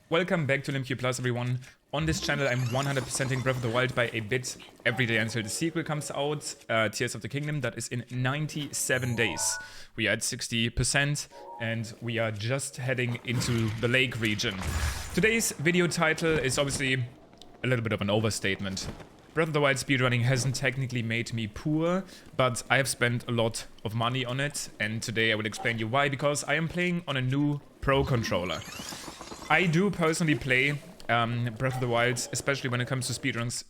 Welcome back to LimQ Plus, everyone. On this channel, I'm 100%ing Breath of the Wild by a bit every day until the sequel comes out, Tears of the Kingdom. That is in 97 days. We are at 60%, and we are just heading into the lake region. Today's video title is obviously a little bit of an overstatement. Breath of the Wild speedrunning hasn't technically made me poor, but I have spent a lot of money on it, and today I will explain you why, because I am playing on a new Pro controller. I do personally play Breath of the Wild, especially when it comes to speedruns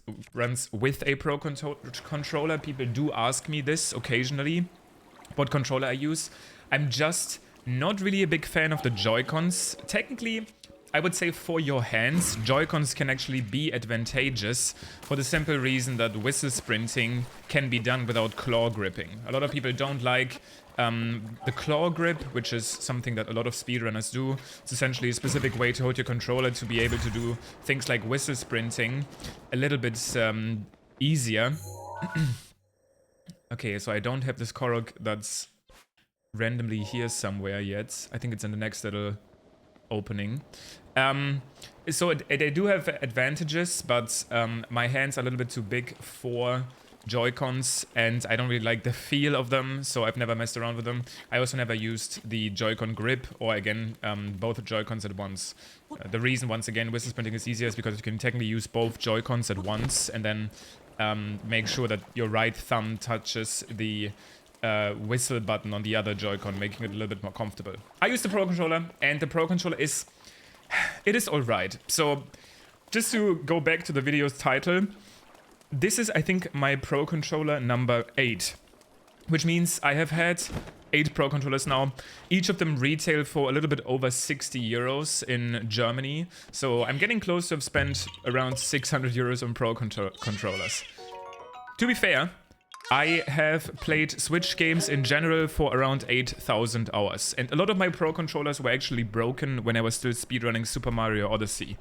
with a Pro controller. People do ask me this occasionally, what controller I use. I'm just not really a big fan of the Joy-Cons. Technically, I would say for your hands, Joy-Cons can actually be advantageous for the simple reason that whistle sprinting can be done without claw gripping. A lot of people don't like the claw grip, which is something that a lot of speedrunners do. It's essentially a specific way to hold your controller to be able to do things like whistle sprinting a little bit easier. Okay, so I don't have this Korok that's randomly here somewhere yet. I think it's in the next little opening. So they do have advantages, but my hands are a little bit too big for Joy-Cons, and I don't really like the feel of them, so I've never messed around with them. I also never used the Joy-Con grip, or again, both Joy-Cons at once. The reason, once again, whistle sprinting is easier is because you can technically use both Joy-Cons at once, and then make sure that your right thumb touches the whistle button on the other Joy-Con, making it a little bit more comfortable. I use the Pro controller, and the Pro controller is... it is alright. So, just to go back to the video's title, this is, I think, my Pro controller number 8. Which means I have had 8 Pro controllers now. Each of them retail for a little bit over 60 euros in Germany. So I'm getting close to have spent around 600 euros on Pro controllers. To be fair, I have played Switch games in general for around 8,000 hours. And a lot of my Pro controllers were actually broken when I was still speedrunning Super Mario Odyssey.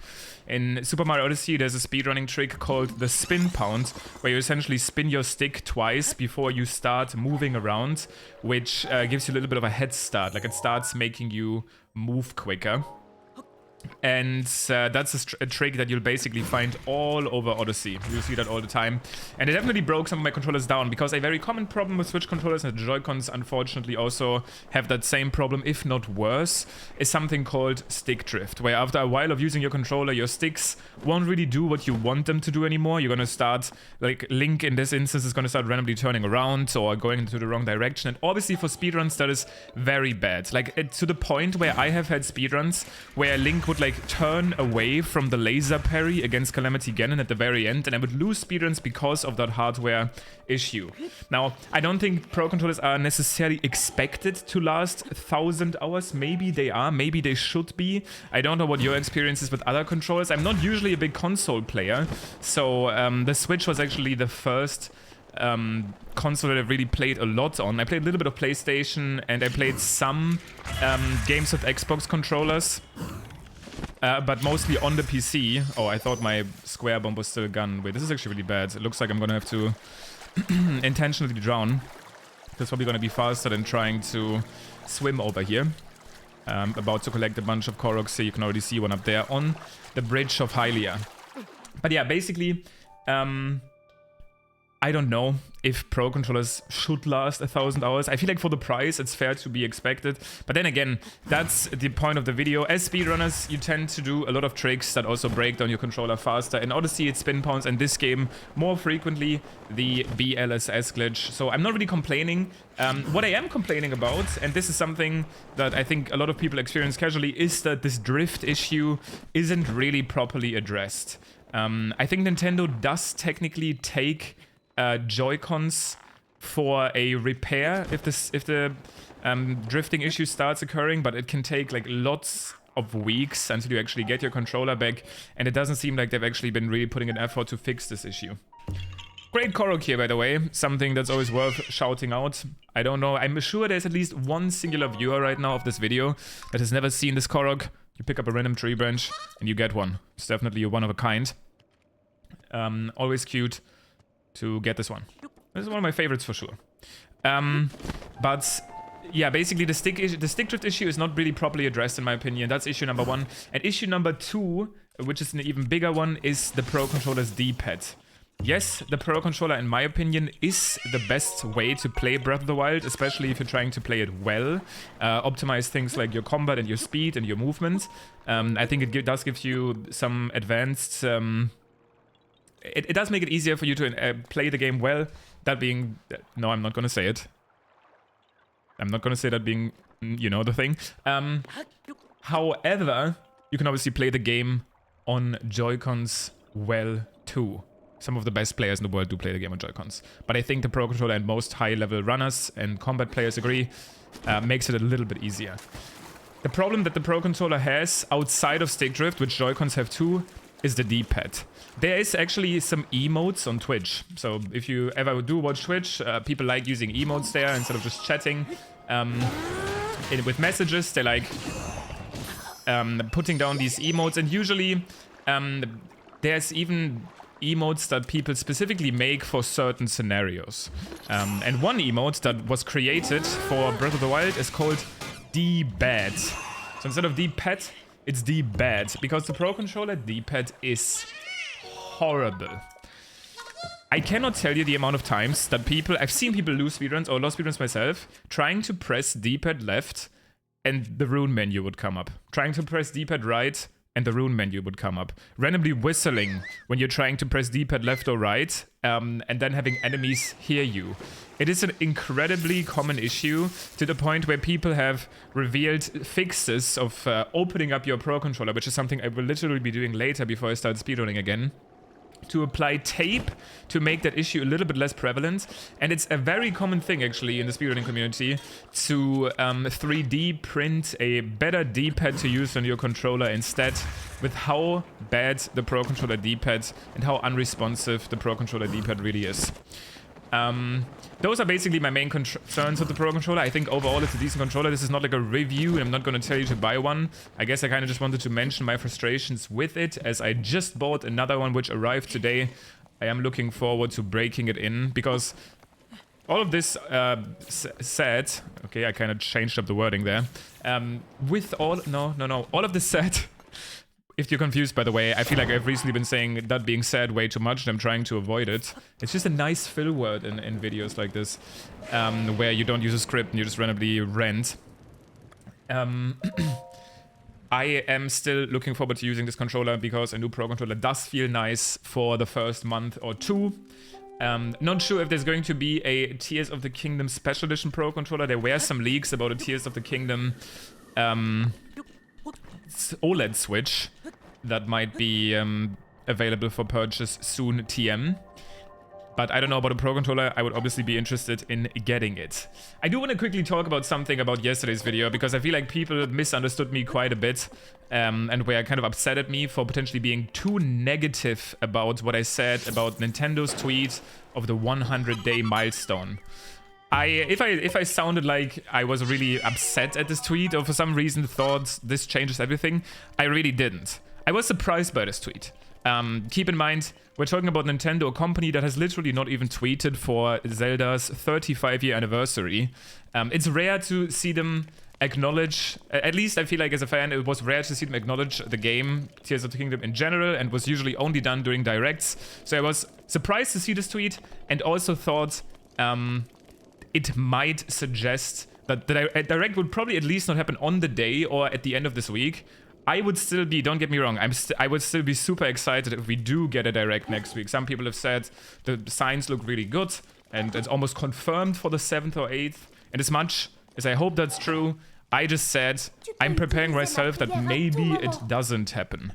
In Super Mario Odyssey, there's a speedrunning trick called the spin pound, where you essentially spin your stick twice before you start moving around, which gives you a little bit of a head start. Like, it starts making you move quicker. And that's a trick that you'll basically find all over Odyssey. You'll see that all the time. And it definitely broke some of my controllers down, because a very common problem with Switch controllers, and the Joy-Cons unfortunately also have that same problem, if not worse, is something called stick drift, where after a while of using your controller, your sticks won't really do what you want them to do anymore. You're gonna start, like Link in this instance is gonna start randomly turning around or going into the wrong direction. And obviously for speedruns that is very bad. Like, to the point where I have had speedruns where Link would like turn away from the laser parry against Calamity Ganon at the very end, and I would lose speedruns because of that hardware issue. Now, I don't think Pro controllers are necessarily expected to last 1,000 hours. Maybe they are, maybe they should be. I don't know what your experience is with other controllers. I'm not usually a big console player, so the Switch was actually the first console that I really played a lot on. I played a little bit of PlayStation, and I played some games with Xbox controllers. But mostly on the PC. Oh, I thought my square bomb was still a gun. Wait, this is actually really bad. It looks like I'm gonna have to intentionally drown. That's probably gonna be faster than trying to swim over here. About to collect a bunch of Koroks here. You can already see one up there on the bridge of Hylia. But yeah, basically, I don't know if Pro controllers should last 1,000 hours. I feel like for the price, it's fair to be expected. But then again, that's the point of the video. As speedrunners, you tend to do a lot of tricks that also break down your controller faster. In Odyssey, it's spin pounds, and this game, more frequently, the BLSS glitch. So I'm not really complaining. What I am complaining about, and this is something that I think a lot of people experience casually, is that this drift issue isn't really properly addressed. I think Nintendo does technically take Joy-Cons for a repair if the drifting issue starts occurring, but it can take like lots of weeks until you actually get your controller back, and it doesn't seem like they've actually been really putting an effort to fix this issue. Great Korok here, by the way, something that's always worth shouting out. I don't know, I'm sure there's at least one singular viewer right now of this video that has never seen this Korok. You pick up a random tree branch and you get one. It's definitely a one of a kind. Always cute to get this one. This is one of my favorites for sure. But yeah, basically the stick drift issue is not really properly addressed in my opinion. That's issue number 1. And issue number 2, which is an even bigger one, is the Pro Controller's D-pad. Yes, the Pro Controller, in my opinion, is the best way to play Breath of the Wild, especially if you're trying to play it well. Optimize things like your combat and your speed and your movement. I think it does give you some advanced... It does make it easier for you to play the game well. That being... No, I'm not going to say it. I'm not going to say that being, you know, the thing. However, you can obviously play the game on Joy-Cons well, too. Some of the best players in the world do play the game on Joy-Cons. But I think the Pro Controller and most high-level runners and combat players agree, makes it a little bit easier. The problem that the Pro Controller has outside of stick drift, which Joy-Cons have too, is the D-pad. There is actually some emotes on Twitch. So if you ever do watch Twitch, people like using emotes there instead of just chatting. With messages, they like putting down these emotes. And usually there's even emotes that people specifically make for certain scenarios. And one emote that was created for Breath of the Wild is called D-Bad. So instead of D-Pad, it's D-Bad, because the Pro Controller D-Pad is horrible. I cannot tell you the amount of times that I've seen people lose speedruns, or lost speedruns myself, trying to press D-Pad left and the rune menu would come up. Trying to press D-Pad right and the rune menu would come up. Randomly whistling when you're trying to press D-pad left or right, and then having enemies hear you. It is an incredibly common issue, to the point where people have revealed fixes of opening up your Pro Controller, which is something I will literally be doing later before I start speedrunning again, to apply tape to make that issue a little bit less prevalent. And it's a very common thing actually in the speedrunning community to 3D print a better D-pad to use on your controller instead, with how bad the Pro Controller D-pad and how unresponsive the Pro Controller D-pad really is. Those are basically my main concerns with the Pro Controller. I think overall it's a decent controller. This is not like a review, and I'm not going to tell you to buy one. I guess I kind of just wanted to mention my frustrations with it, as I just bought another one which arrived today. I am looking forward to breaking it in, because all of this said... Okay, I kind of changed up the wording there. All of this said... If you're confused, by the way, I feel like I've recently been saying that being said way too much, and I'm trying to avoid it. It's just a nice fill word in videos like this, where you don't use a script and you just randomly rant. I am still looking forward to using this controller, because a new Pro Controller does feel nice for the first month or two. Not sure if there's going to be a Tears of the Kingdom Special Edition Pro Controller. There were some leaks about a Tears of the Kingdom OLED Switch that might be available for purchase soon, TM. But I don't know about a Pro Controller. I would obviously be interested in getting it. I do want to quickly talk about something about yesterday's video, because I feel like people misunderstood me quite a bit, and were kind of upset at me for potentially being too negative about what I said about Nintendo's tweet of the 100-day milestone. If I sounded like I was really upset at this tweet, or for some reason thought this changes everything, I really didn't. I was surprised by this tweet. Keep in mind, we're talking about Nintendo, a company that has literally not even tweeted for Zelda's 35-year anniversary. It's rare to see them acknowledge, at least I feel like as a fan, it was rare to see them acknowledge the game, Tears of the Kingdom in general, and was usually only done during directs. So I was surprised to see this tweet, and also thought it might suggest that the direct would probably at least not happen on the day or at the end of this week. I would still be, don't get me wrong, I would still be super excited if we do get a direct next week. Some people have said the signs look really good, and it's almost confirmed for the 7th or 8th. And as much as I hope that's true, I just said I'm preparing myself that maybe it doesn't happen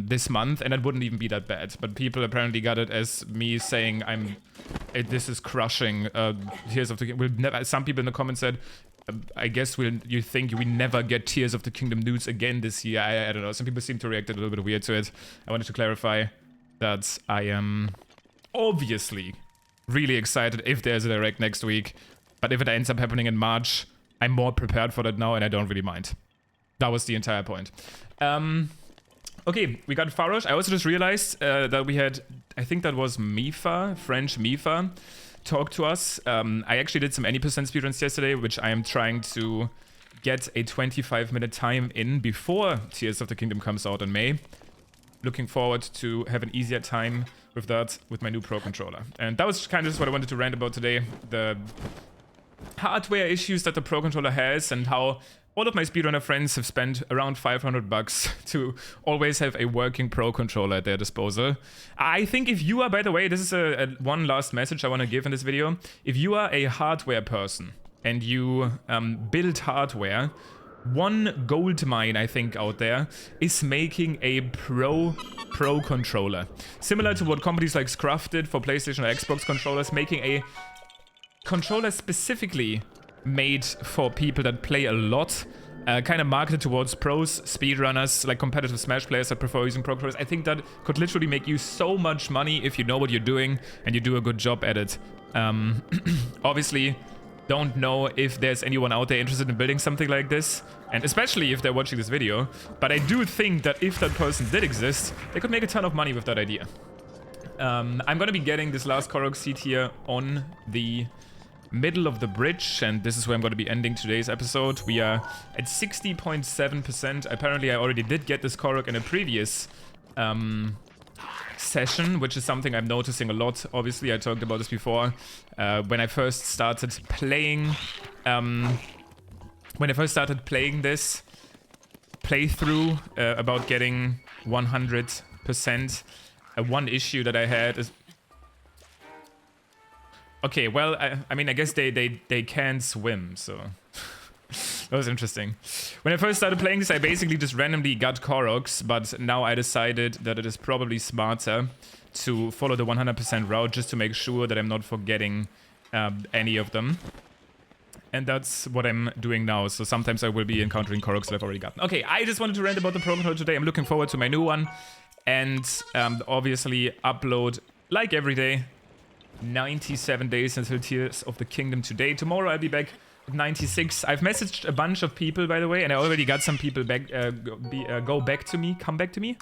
this month, and it wouldn't even be that bad. But people apparently got it as me saying this is crushing Tears of the Kingdom. Some people in the comments said, I guess you think we never get Tears of the Kingdom news again this year. I don't know. Some people seem to react a little bit weird to it. I wanted to clarify that I am obviously really excited if there's a direct next week. But if it ends up happening in March, I'm more prepared for that now, and I don't really mind. That was the entire point. Okay, we got Farosh. I also just realized that we had, I think that was Mifa, French Mifa, talk to us. I actually did some any percent speedruns yesterday, which I am trying to get a 25-minute time in before Tears of the Kingdom comes out in May. Looking forward to have an easier time with that with my new Pro Controller. And that was kind of just what I wanted to rant about today. The hardware issues that the Pro Controller has and how all of my speedrunner friends have spent around $500 to always have a working Pro Controller at their disposal. I think if you are, by the way, this is a one last message I want to give in this video. If you are a hardware person and you build hardware, one gold mine, I think, out there is making a Pro Controller. Similar to what companies like Scruff did for PlayStation or Xbox controllers, making a controller specifically made for people that play a lot, kind of marketed towards pros, speedrunners, like competitive Smash players that prefer using Pro Controllers. I think that could literally make you so much money if you know what you're doing and you do a good job at it. Obviously, don't know if there's anyone out there interested in building something like this, and especially if they're watching this video, but I do think that if that person did exist, they could make a ton of money with that idea. I'm gonna be getting this last Korok seat here on the middle of the bridge, and this is where I'm going to be ending today's episode. We are at 60.7%. Apparently I already did get this Korok in a previous session, which is something I'm noticing a lot. Obviously I talked about this before. When I first started playing this playthrough about getting 100%, one issue that I had is... Okay, well, I mean, I guess they can swim, so... That was interesting. When I first started playing this, I basically just randomly got Koroks, but now I decided that it is probably smarter to follow the 100% route just to make sure that I'm not forgetting any of them. And that's what I'm doing now, so sometimes I will be encountering Koroks that I've already gotten. Okay, I just wanted to rant about the Pro Controller today. I'm looking forward to my new one. And obviously upload, like every day, 97 days until Tears of the Kingdom today. Tomorrow I'll be back at 96. I've messaged a bunch of people, by the way, and I already got some people back, come back to me,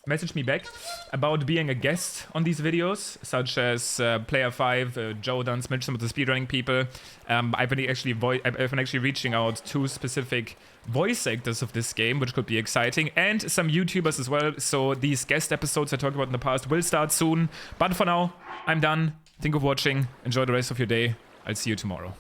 message me back about being a guest on these videos, such as Player5, Joe Dunn, Smidge, some of the speedrunning people. I've been actually reaching out to specific voice actors of this game, which could be exciting, and some YouTubers as well. So these guest episodes I talked about in the past will start soon. But for now, I'm done. Think of watching. Enjoy the rest of your day. I'll see you tomorrow.